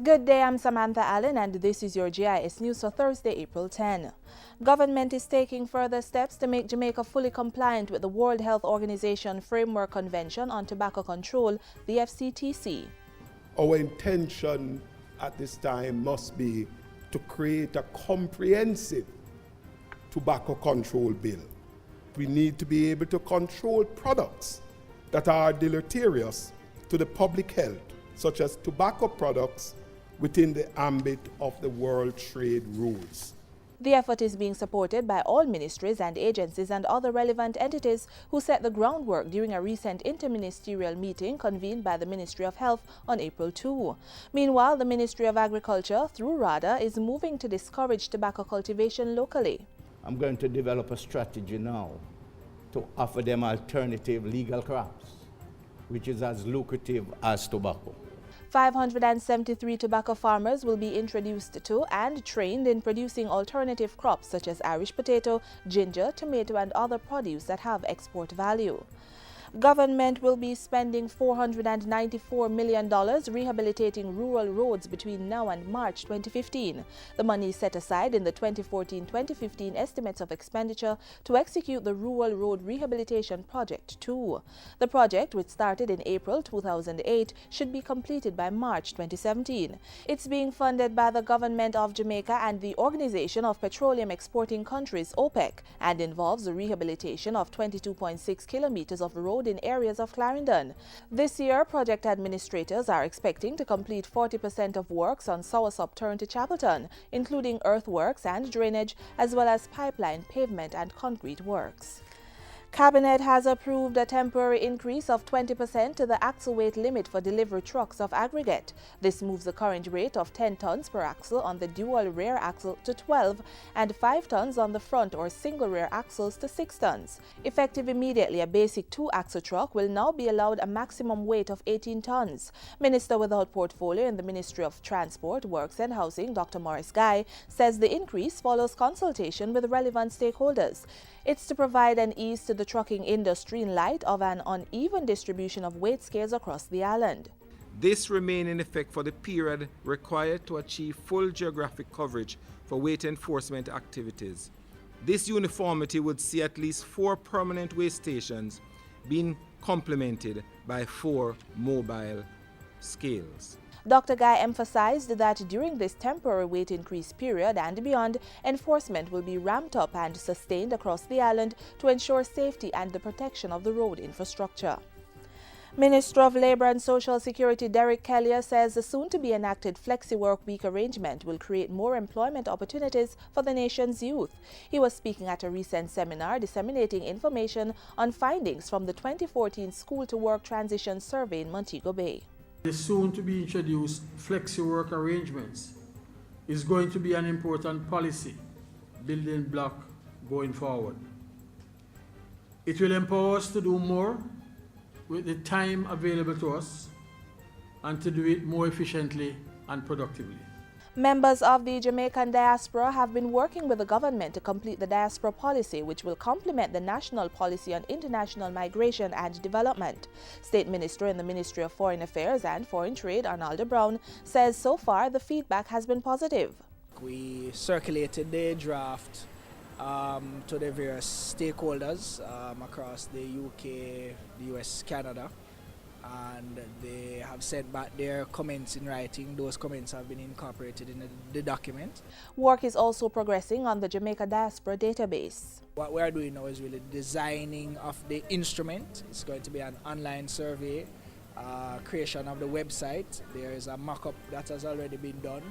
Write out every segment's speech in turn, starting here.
Good day, I'm Samantha Allen and this is your JIS News for Thursday, April 10. Government is taking further steps to make Jamaica fully compliant with the World Health Organization Framework Convention on Tobacco Control, the FCTC. Our intention at this time must be to create a comprehensive tobacco control bill. We need to be able to control products that are deleterious to the public health, such as tobacco products, within the ambit of the World Trade Rules. The effort is being supported by all ministries and agencies and other relevant entities who set the groundwork during a recent interministerial meeting convened by the Ministry of Health on April 2. Meanwhile, the Ministry of Agriculture, through RADA, is moving to discourage tobacco cultivation locally. I'm going to develop a strategy now to offer them alternative legal crops, which is as lucrative as tobacco. 573 tobacco farmers will be introduced to and trained in producing alternative crops such as Irish potato, ginger, tomato and other produce that have export value. Government will be spending $494 million rehabilitating rural roads between now and March 2015. The money is set aside in the 2014-2015 estimates of expenditure to execute the Rural Road Rehabilitation Project 2. The project, which started in April 2008, should be completed by March 2017. It's being funded by the Government of Jamaica and the Organization of Petroleum Exporting Countries, OPEC, and involves the rehabilitation of 22.6 kilometers of road in areas of Clarendon. This year, project administrators are expecting to complete 40% of works on Soursop Turn to Chapelton, including earthworks and drainage, as well as pipeline, pavement and concrete works. Cabinet has approved a temporary increase of 20% to the axle weight limit for delivery trucks of aggregate. This moves the current rate of 10 tons per axle on the dual rear axle to 12 and 5 tons on the front or single rear axles to 6 tons. Effective immediately, a basic 2-axle truck will now be allowed a maximum weight of 18 tons. Minister without portfolio in the Ministry of Transport, Works and Housing, Dr. Maurice Guy, says the increase follows consultation with relevant stakeholders. It's to provide an ease to the trucking industry in light of an uneven distribution of weight scales across the island. This remains in effect for the period required to achieve full geographic coverage for weight enforcement activities. This uniformity would see at least 4 permanent weigh stations being complemented by 4 mobile scales. Dr. Guy emphasized that during this temporary weight increase period and beyond, enforcement will be ramped up and sustained across the island to ensure safety and the protection of the road infrastructure. Minister of Labour and Social Security Derek Kellier says the soon-to-be enacted FLEXI-WEEK arrangement will create more employment opportunities for the nation's youth. He was speaking at a recent seminar disseminating information on findings from the 2014 School-to-Work Transition Survey in Montego Bay. The soon-to-be introduced FLEXI-WEEK arrangements is going to be an important policy building block going forward. It will empower us to do more with the time available to us and to do it more efficiently and productively. Members of the Jamaican diaspora have been working with the government to complete the Diaspora Policy, which will complement the national policy on international migration and development. State Minister in the Ministry of Foreign Affairs and Foreign Trade, Arnaldo Brown, says so far the feedback has been positive. We circulated the draft to the various stakeholders across the UK, the US, Canada, and they have sent back their comments in writing. Those comments have been incorporated in the document. Work is also progressing on the Jamaica Diaspora database. What we are doing now is really designing of the instrument. It's going to be an online survey, creation of the website. There is a mock-up that has already been done,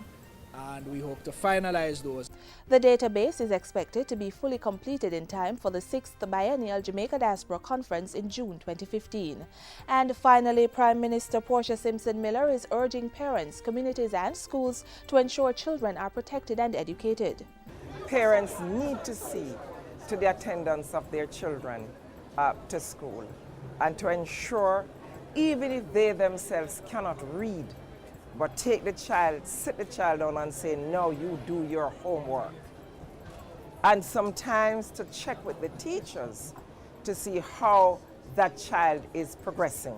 and we hope to finalize those. The database is expected to be fully completed in time for the 6th Biennial Jamaica Diaspora Conference in June 2015. And finally, Prime Minister Portia Simpson Miller is urging parents, communities and schools to ensure children are protected and educated. Parents need to see to the attendance of their children to school and to ensure, even if they themselves cannot read, but take the child, sit the child down and say, no, you do your homework. And sometimes to check with the teachers to see how that child is progressing.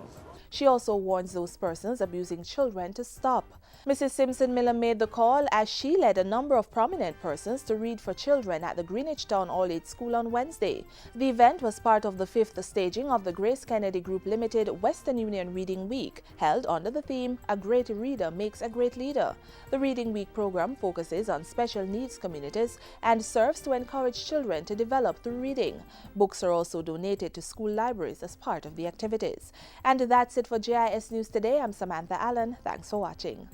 She also warns those persons abusing children to stop. Mrs. Simpson-Miller made the call as she led a number of prominent persons to read for children at the Greenwich Town All-Age School on Wednesday. The event was part of the 5th staging of the Grace Kennedy Group Limited Western Union Reading Week, held under the theme, "A Great Reader Makes a Great Leader." The Reading Week program focuses on special needs communities and serves to encourage children to develop through reading. Books are also donated to school libraries as part of the activities. And that's it for JIS News Today. I'm Samantha Allen. Thanks for watching.